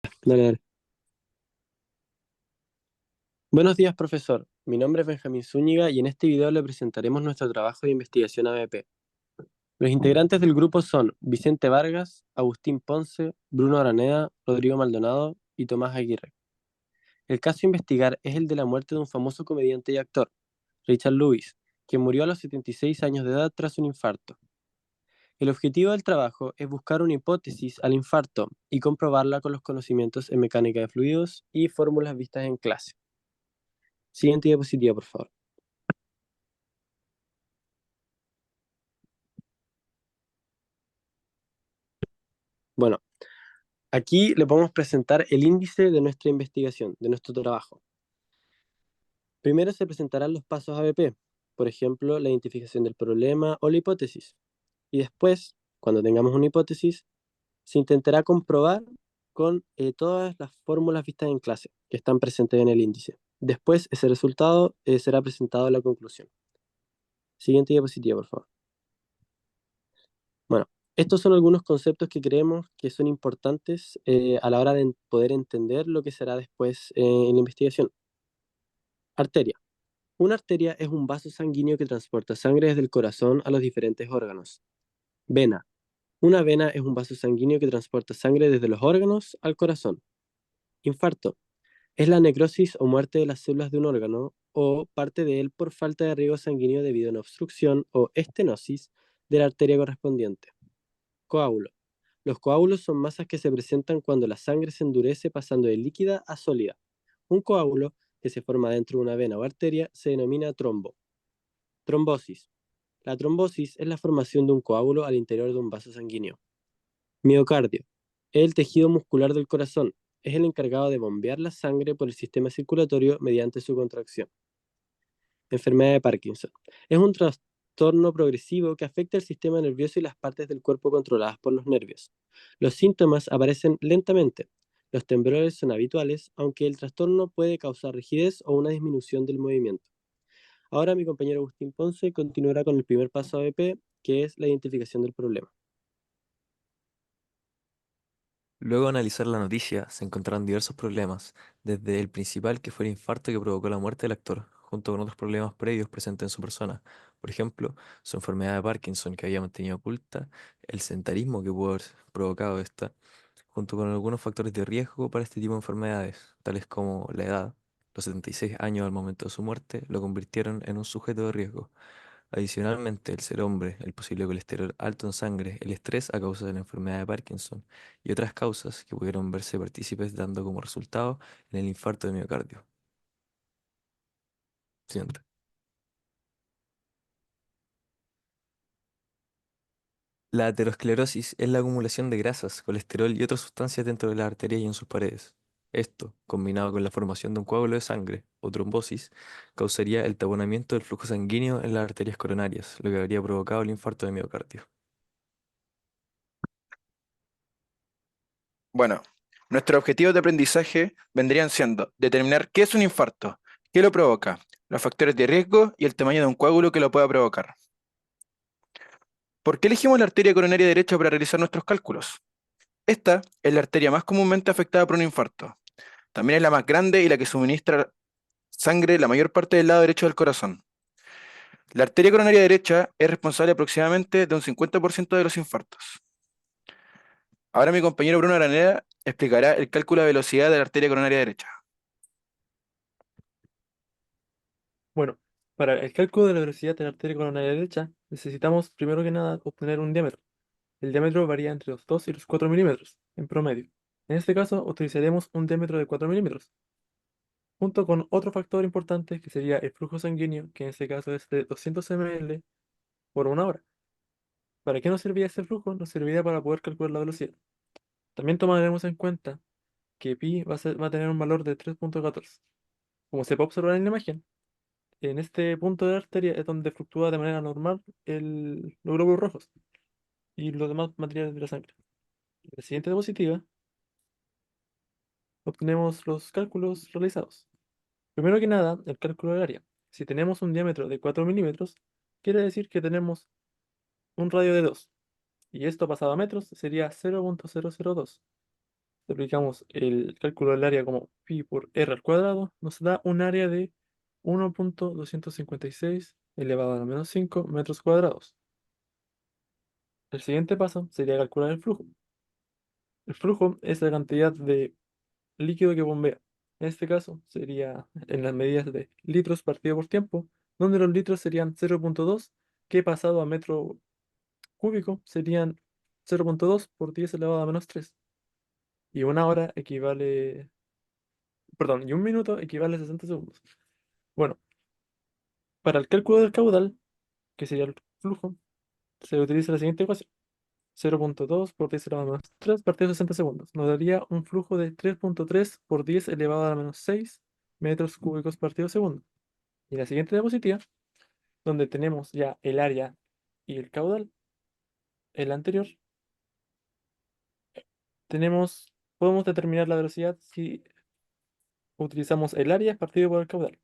Dale, dale. Buenos días, profesor. Mi nombre es Benjamín Zúñiga y en este video le presentaremos nuestro trabajo de investigación ABP. Los integrantes del grupo son Vicente Vargas, Agustín Ponce, Bruno Araneda, Rodrigo Maldonado y Tomás Aguirre. El caso a investigar es el de la muerte de un famoso comediante y actor, Richard Lewis, quien murió a los 76 años de edad tras un infarto. El objetivo del trabajo es buscar una hipótesis al infarto y comprobarla con los conocimientos en mecánica de fluidos y fórmulas vistas en clase. Siguiente diapositiva, por favor. Bueno, aquí le podemos presentar el índice de nuestra investigación, de nuestro trabajo. Primero se presentarán los pasos ABP, por ejemplo, la identificación del problema o la hipótesis. Y después, cuando tengamos una hipótesis, se intentará comprobar con todas las fórmulas vistas en clase que están presentes en el índice. Después, ese resultado será presentado en la conclusión. Siguiente diapositiva, por favor. Bueno, estos son algunos conceptos que creemos que son importantes a la hora de poder entender lo que será después en la investigación. Arteria. Una arteria es un vaso sanguíneo que transporta sangre desde el corazón a los diferentes órganos. Vena. Una vena es un vaso sanguíneo que transporta sangre desde los órganos al corazón. Infarto. Es la necrosis o muerte de las células de un órgano o parte de él por falta de riego sanguíneo debido a una obstrucción o estenosis de la arteria correspondiente. Coágulo. Los coágulos son masas que se presentan cuando la sangre se endurece pasando de líquida a sólida. Un coágulo que se forma dentro de una vena o arteria se denomina trombo. Trombosis. La trombosis es la formación de un coágulo al interior de un vaso sanguíneo. Miocardio. Es el tejido muscular del corazón. Es el encargado de bombear la sangre por el sistema circulatorio mediante su contracción. Enfermedad de Parkinson. Es un trastorno progresivo que afecta el sistema nervioso y las partes del cuerpo controladas por los nervios. Los síntomas aparecen lentamente. Los temblores son habituales, aunque el trastorno puede causar rigidez o una disminución del movimiento. Ahora mi compañero Agustín Ponce continuará con el primer paso ABP, que es la identificación del problema. Luego de analizar la noticia, se encontraron diversos problemas, desde el principal que fue el infarto que provocó la muerte del actor, junto con otros problemas previos presentes en su persona. Por ejemplo, su enfermedad de Parkinson que había mantenido oculta, el sedentarismo que pudo haber provocado esta, junto con algunos factores de riesgo para este tipo de enfermedades, tales como la edad. Los 76 años al momento de su muerte lo convirtieron en un sujeto de riesgo. Adicionalmente, el ser hombre, el posible colesterol alto en sangre, el estrés a causa de la enfermedad de Parkinson y otras causas que pudieron verse partícipes dando como resultado en el infarto de miocardio. Siguiente. La aterosclerosis es la acumulación de grasas, colesterol y otras sustancias dentro de las arterias y en sus paredes. Esto, combinado con la formación de un coágulo de sangre o trombosis, causaría el taponamiento del flujo sanguíneo en las arterias coronarias, lo que habría provocado el infarto de miocardio. Bueno, nuestros objetivos de aprendizaje vendrían siendo determinar qué es un infarto, qué lo provoca, los factores de riesgo y el tamaño de un coágulo que lo pueda provocar. ¿Por qué elegimos la arteria coronaria derecha para realizar nuestros cálculos? Esta es la arteria más comúnmente afectada por un infarto. También es la más grande y la que suministra sangre la mayor parte del lado derecho del corazón. La arteria coronaria derecha es responsable aproximadamente de un 50% de los infartos. Ahora mi compañero Bruno Araneda explicará el cálculo de velocidad de la arteria coronaria derecha. Bueno, para el cálculo de la velocidad de la arteria coronaria derecha, necesitamos primero que nada obtener un diámetro. El diámetro varía entre los 2 y los 4 milímetros, en promedio. En este caso, utilizaremos un diámetro de 4 milímetros, junto con otro factor importante que sería el flujo sanguíneo, que en este caso es de 200 ml por una hora. ¿Para qué nos serviría este flujo? Nos serviría para poder calcular la velocidad. También tomaremos en cuenta que pi va a tener un valor de 3,14. Como se puede observar en la imagen, en este punto de la arteria es donde fluctúa de manera normal los glóbulos rojos y los demás materiales de la sangre. En la siguiente diapositiva obtenemos los cálculos realizados. Primero que nada, el cálculo del área. Si tenemos un diámetro de 4 milímetros, quiere decir que tenemos un radio de 2. Y esto pasado a metros sería 0,002. si aplicamos el cálculo del área como pi por r al cuadrado, nos da un área de 1.256 elevado a la menos 5 metros cuadrados. El siguiente paso sería calcular el flujo. El flujo es la cantidad de líquido que bombea. En este caso sería en las medidas de litros partido por tiempo, donde los litros serían 0.2, que pasado a metro cúbico serían 0.2 por 10 elevado a menos 3. Y una hora equivale, perdón, y un minuto equivale a 60 segundos. Bueno, para el cálculo del caudal, que sería el flujo, se utiliza la siguiente ecuación. 0.2 por 10 elevado a menos 3 partido 60 segundos. Nos daría un flujo de 3.3 por 10 elevado a la menos 6 metros cúbicos partido segundo. Y la siguiente diapositiva, donde tenemos ya el área y el caudal, el anterior, podemos determinar la velocidad si utilizamos el área partido por el caudal.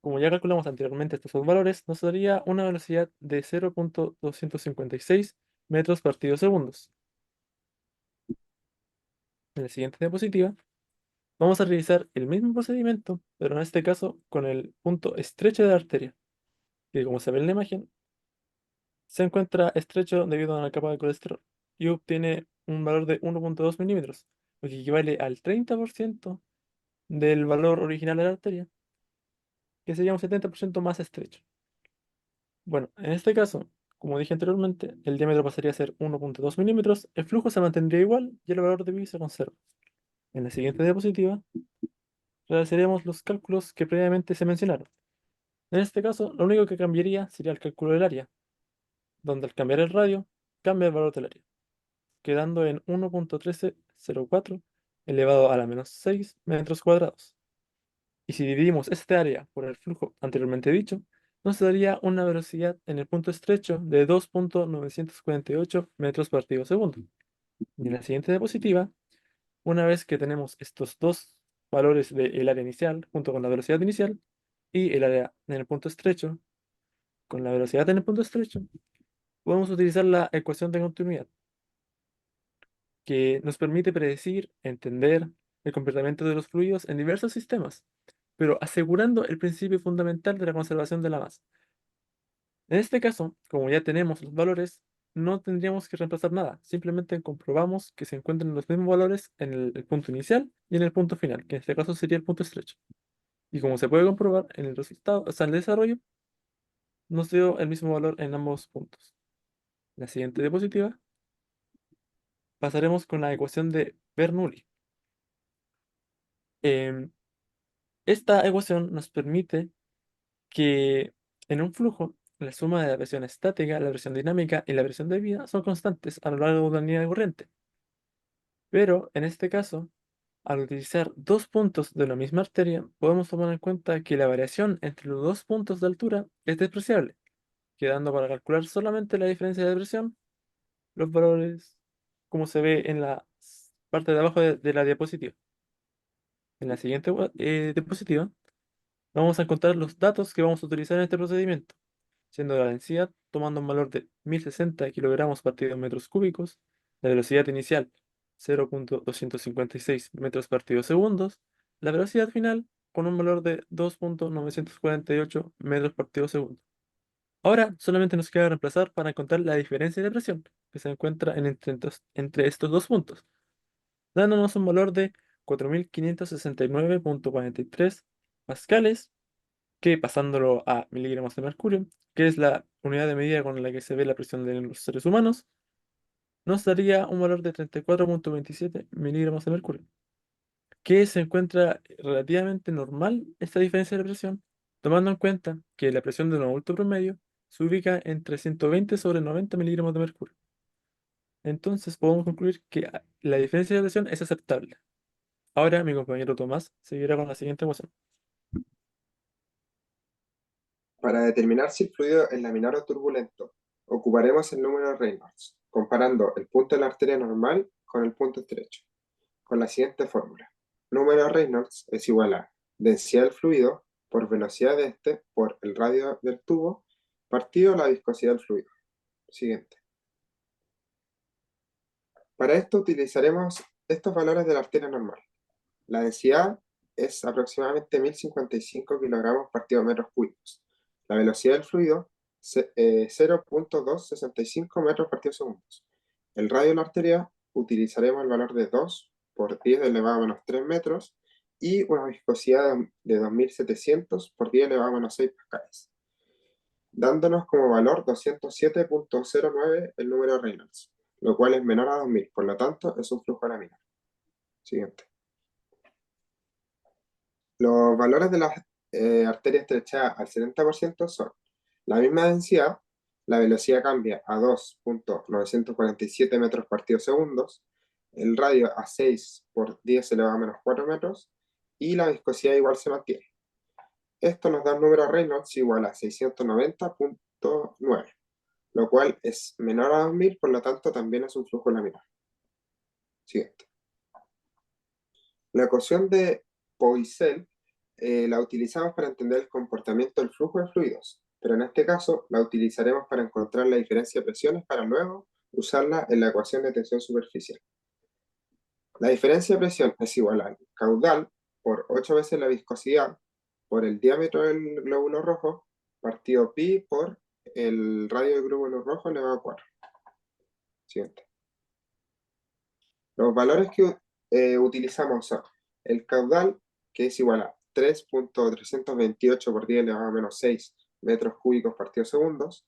Como ya calculamos anteriormente estos dos valores, nos daría una velocidad de 0.256 metros partido segundos. En la siguiente diapositiva, vamos a realizar el mismo procedimiento, pero en este caso con el punto estrecho de la arteria, que como se ve en la imagen, se encuentra estrecho debido a una capa de colesterol y obtiene un valor de 1.2 milímetros, lo que equivale al 30% del valor original de la arteria, que sería un 70% más estrecho. Bueno, en este caso, como dije anteriormente, el diámetro pasaría a ser 1.2 milímetros, el flujo se mantendría igual y el valor de pi se conserva. En la siguiente diapositiva, realizaremos los cálculos que previamente se mencionaron. En este caso, lo único que cambiaría sería el cálculo del área, donde al cambiar el radio, cambia el valor del área, quedando en 1.1304 elevado a la menos 6 metros cuadrados. Y si dividimos este área por el flujo anteriormente dicho, nos daría una velocidad en el punto estrecho de 2.948 metros partido segundo. Y en la siguiente diapositiva, una vez que tenemos estos dos valores del área inicial junto con la velocidad inicial y el área en el punto estrecho con la velocidad en el punto estrecho, podemos utilizar la ecuación de continuidad, que nos permite predecir, entender el comportamiento de los fluidos en diversos sistemas, pero asegurando el principio fundamental de la conservación de la masa. En este caso, como ya tenemos los valores, no tendríamos que reemplazar nada, simplemente comprobamos que se encuentran los mismos valores en el punto inicial y en el punto final, que en este caso sería el punto estrecho. Y como se puede comprobar en el resultado, o sea, en el desarrollo, nos dio el mismo valor en ambos puntos. La siguiente diapositiva, pasaremos con la ecuación de Bernoulli. Em, Esta ecuación nos permite que en un flujo, la suma de la presión estática, la presión dinámica y la presión de vida son constantes a lo largo de una línea de corriente. Pero en este caso, al utilizar dos puntos de la misma arteria, podemos tomar en cuenta que la variación entre los dos puntos de altura es despreciable, quedando para calcular solamente la diferencia de presión, los valores como se ve en la parte de abajo de la diapositiva. En la siguiente diapositiva, vamos a encontrar los datos que vamos a utilizar en este procedimiento, siendo la densidad tomando un valor de 1060 kilogramos partido metros cúbicos, la velocidad inicial 0.256 metros partido segundos, la velocidad final con un valor de 2.948 metros partido segundo. Ahora solamente nos queda reemplazar para encontrar la diferencia de presión que se encuentra entre estos dos puntos, dándonos un valor de 4569.43 pascales, que pasándolo a miligramos de mercurio, que es la unidad de medida con la que se ve la presión de los seres humanos, nos daría un valor de 34.27 miligramos de mercurio, que se encuentra relativamente normal esta diferencia de presión, tomando en cuenta que la presión de un adulto promedio se ubica entre 120 sobre 90 miligramos de mercurio. Entonces podemos concluir que la diferencia de presión es aceptable. Ahora mi compañero Tomás seguirá con la siguiente ecuación. Para determinar si el fluido es laminar o turbulento, ocuparemos el número de Reynolds, comparando el punto de la arteria normal con el punto estrecho, con la siguiente fórmula. Número de Reynolds es igual a densidad del fluido por velocidad de este por el radio del tubo partido la viscosidad del fluido. Siguiente. Para esto utilizaremos estos valores de la arteria normal. La densidad es aproximadamente 1055 kilogramos partido metros cúbicos. La velocidad del fluido, 0.265 metros partido segundos. El radio de la arteria utilizaremos el valor de 2 por 10 elevado a menos 3 metros y una viscosidad de 2700 por 10 elevado a menos 6 pascales, dándonos como valor 207.09 el número de Reynolds, lo cual es menor a 2000, por lo tanto es un flujo laminar. Siguiente. Los valores de la arteria estrechada al 70% son la misma densidad, la velocidad cambia a 2.947 metros partido segundos, el radio a 6 por 10 elevado a menos 4 metros y la viscosidad igual se mantiene. Esto nos da un número Reynolds igual a 690.9, lo cual es menor a 2000, por lo tanto también es un flujo laminar. Siguiente. La ecuación de Poiseuille la utilizamos para entender el comportamiento del flujo de fluidos, pero en este caso la utilizaremos para encontrar la diferencia de presiones para luego usarla en la ecuación de tensión superficial. La diferencia de presión es igual al caudal por 8 veces la viscosidad por el diámetro del glóbulo rojo partido pi por el radio del glóbulo rojo elevado a 4. Siguiente. Los valores que utilizamos son el caudal, que es igual a 3.328 por 10 elevado a menos 6 metros cúbicos partidos segundos.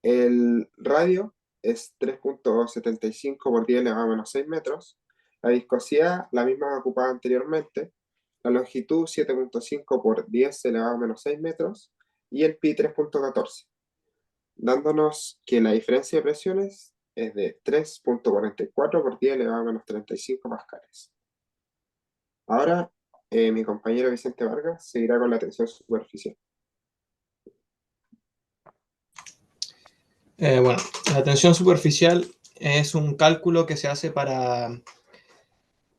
El radio es 3.75 por 10 elevado a menos 6 metros. La viscosidad, la misma ocupada anteriormente. La longitud, 7.5 por 10 elevado a menos 6 metros. Y el pi, 3.14. Dándonos que la diferencia de presiones es de 3.44 por 10 elevado a menos 35 pascales. Ahora, mi compañero Vicente Vargas seguirá con la tensión superficial. Bueno, la tensión superficial es un cálculo que se hace para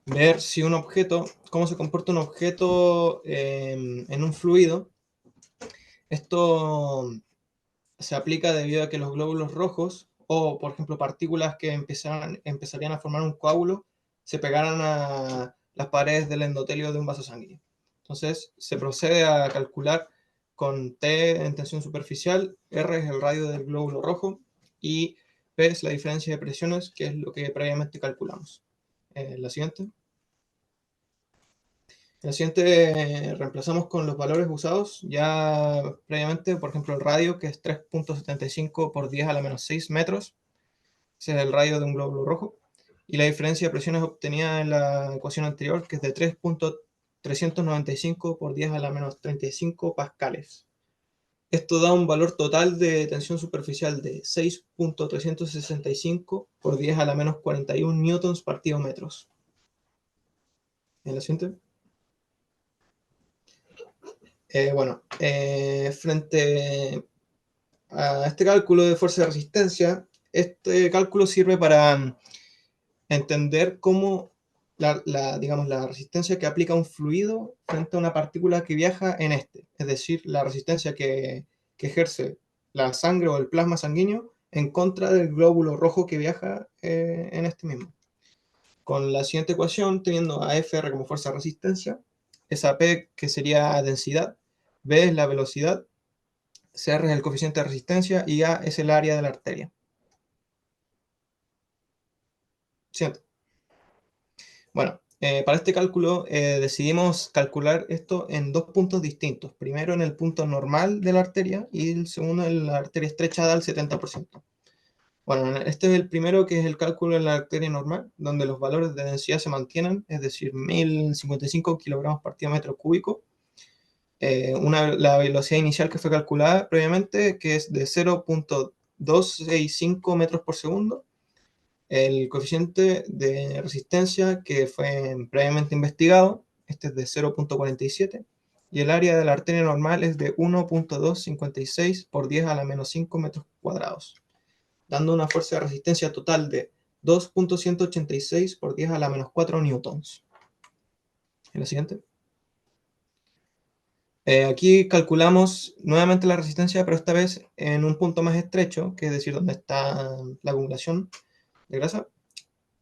ver si un objeto, cómo se comporta un objeto en un fluido. Esto se aplica debido a que los glóbulos rojos, o por ejemplo partículas que empezarían a formar un coágulo, se pegaran a las paredes del endotelio de un vaso sanguíneo. Entonces se procede a calcular con T en tensión superficial, R es el radio del glóbulo rojo y P es la diferencia de presiones, que es lo que previamente calculamos. La siguiente. En la siguiente reemplazamos con los valores usados ya previamente, por ejemplo el radio, que es 3.75 por 10 a la menos 6 metros. Ese es el radio de un glóbulo rojo. Y la diferencia de presiones obtenida en la ecuación anterior, que es de 3.395 por 10 a la menos 35 pascales. Esto da un valor total de tensión superficial de 6.365 por 10 a la menos 41 newtons partido metros. En la siguiente. Frente a este cálculo de fuerza de resistencia, este cálculo sirve para entender cómo digamos, la resistencia que aplica un fluido frente a una partícula que viaja en este, es decir, la resistencia que ejerce la sangre o el plasma sanguíneo en contra del glóbulo rojo que viaja en este mismo. Con la siguiente ecuación, teniendo a Fr como fuerza de resistencia, esa P que sería densidad, B es la velocidad, CR es el coeficiente de resistencia y A es el área de la arteria. Siguiente. Bueno, para este cálculo decidimos calcular esto en dos puntos distintos. Primero en el punto normal de la arteria y el segundo en la arteria estrechada al 70%. Bueno, este es el primero, que es el cálculo en la arteria normal, donde los valores de densidad se mantienen, es decir, 1055 kilogramos partido metro cúbico. La velocidad inicial que fue calculada previamente, que es de 0.265 metros por segundo. El coeficiente de resistencia que fue previamente investigado, este es de 0.47, y el área de la arteria normal es de 1.256 por 10 a la menos 5 metros cuadrados, dando una fuerza de resistencia total de 2.186 por 10 a la menos 4 newtons. En la siguiente. Aquí calculamos nuevamente la resistencia, pero esta vez en un punto más estrecho, que es decir, donde está la acumulación de grasa.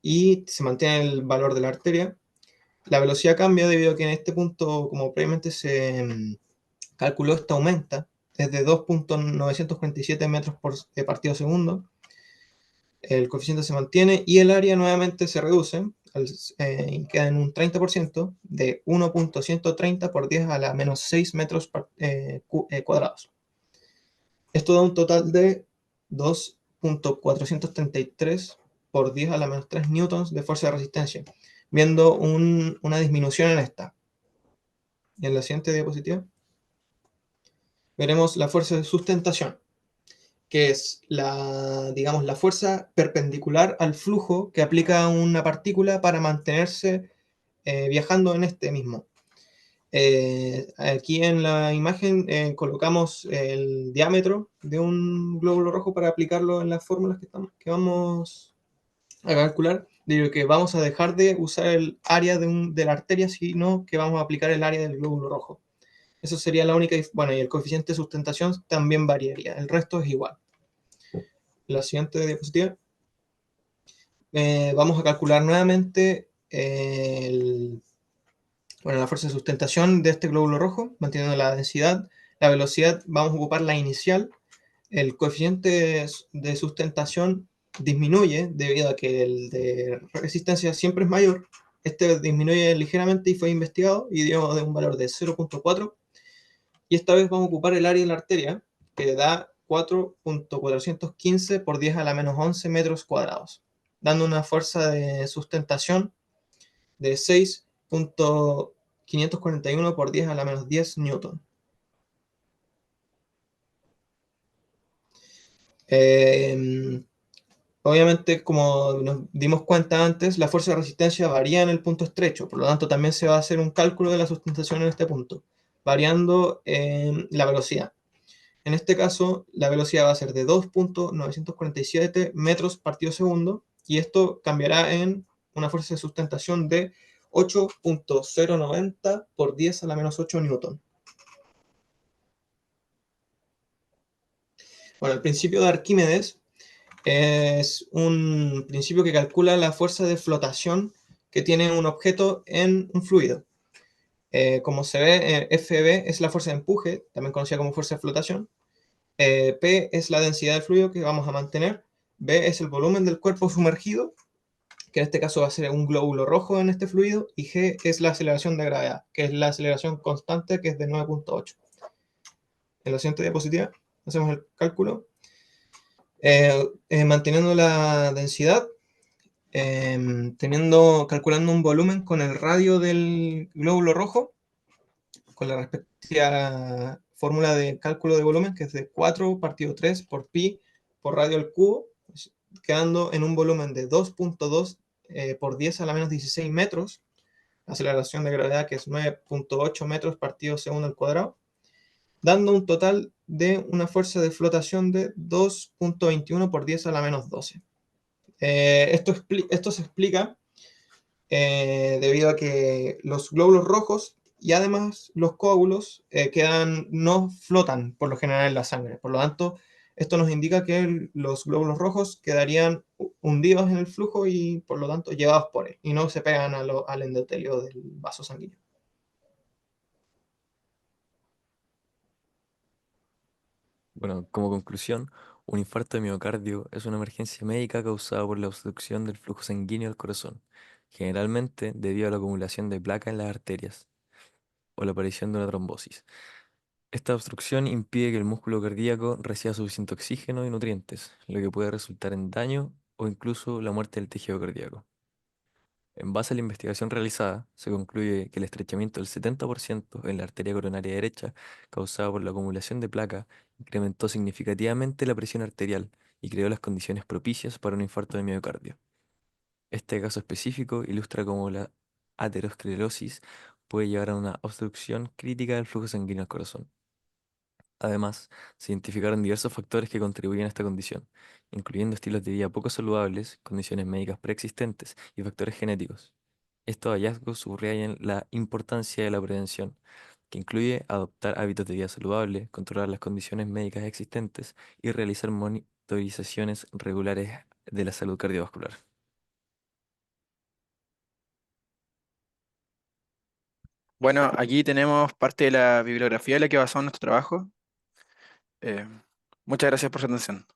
y se mantiene el valor de la arteria. La velocidad cambia debido a que en este punto, como previamente se calculó, esta aumenta desde 2.947 metros por partido segundo. El coeficiente se mantiene y el área nuevamente se reduce y queda en un 30% de 1.130 por 10 a la menos 6 metros cuadrados. Esto da un total de 2.433 por 10 a la menos 3 newtons de fuerza de resistencia, viendo una disminución en esta. Y en la siguiente diapositiva veremos la fuerza de sustentación, que es digamos, la fuerza perpendicular al flujo que aplica una partícula para mantenerse viajando en este mismo. Aquí en la imagen colocamos el diámetro de un glóbulo rojo para aplicarlo en las fórmulas que vamos a calcular. Digo que vamos a dejar de usar el área de la arteria, sino que vamos a aplicar el área del glóbulo rojo. Eso sería la única. Bueno, y el coeficiente de sustentación también variaría. El resto es igual. La siguiente diapositiva. Vamos a calcular nuevamente la fuerza de sustentación de este glóbulo rojo, manteniendo la densidad. La velocidad vamos a ocupar la inicial. El coeficiente de sustentación disminuye debido a que el de resistencia siempre es mayor. Este disminuye ligeramente y fue investigado y dio de un valor de 0.4. Y esta vez vamos a ocupar el área de la arteria, que da 4.415 por 10 a la menos 11 metros cuadrados, dando una fuerza de sustentación de 6.541 por 10 a la menos 10 newton. Obviamente, como nos dimos cuenta antes, la fuerza de resistencia varía en el punto estrecho, por lo tanto también se va a hacer un cálculo de la sustentación en este punto, variando la velocidad. En este caso, la velocidad va a ser de 2.947 metros partido segundo, y esto cambiará en una fuerza de sustentación de 8.090 por 10 a la menos 8 newton. Bueno, el principio de Arquímedes es un principio que calcula la fuerza de flotación que tiene un objeto en un fluido. Como se ve, Fb es la fuerza de empuje, también conocida como fuerza de flotación. P es la densidad del fluido que vamos a mantener. B es el volumen del cuerpo sumergido, que en este caso va a ser un glóbulo rojo en este fluido. Y G es la aceleración de gravedad, que es la aceleración constante, que es de 9.8. En la siguiente diapositiva hacemos el cálculo. Manteniendo la densidad, calculando un volumen con el radio del glóbulo rojo, con la respectiva fórmula de cálculo de volumen, que es de 4 partido 3 por pi por radio al cubo, quedando en un volumen de 2.2 por 10 a la menos 16 metros, aceleración de gravedad que es 9.8 metros partido segundo al cuadrado, dando un total de una fuerza de flotación de 2.21 por 10 a la menos 12. Esto se explica debido a que los glóbulos rojos y además los coágulos no flotan por lo general en la sangre. Por lo tanto, esto nos indica que los glóbulos rojos quedarían hundidos en el flujo y por lo tanto llevados por él y no se pegan al endotelio del vaso sanguíneo. Bueno, como conclusión, un infarto de miocardio es una emergencia médica causada por la obstrucción del flujo sanguíneo al corazón, generalmente debido a la acumulación de placa en las arterias o la aparición de una trombosis. Esta obstrucción impide que el músculo cardíaco reciba suficiente oxígeno y nutrientes, lo que puede resultar en daño o incluso la muerte del tejido cardíaco. En base a la investigación realizada, se concluye que el estrechamiento del 70% en la arteria coronaria derecha, causada por la acumulación de placa, incrementó significativamente la presión arterial y creó las condiciones propicias para un infarto de miocardio. Este caso específico ilustra cómo la aterosclerosis puede llevar a una obstrucción crítica del flujo sanguíneo al corazón. Además, se identificaron diversos factores que contribuyen a esta condición, incluyendo estilos de vida poco saludables, condiciones médicas preexistentes y factores genéticos. Estos hallazgos subrayan la importancia de la prevención, que incluye adoptar hábitos de vida saludable, controlar las condiciones médicas existentes y realizar monitorizaciones regulares de la salud cardiovascular. Bueno, aquí tenemos parte de la bibliografía en la que basamos nuestro trabajo. Muchas gracias por su atención.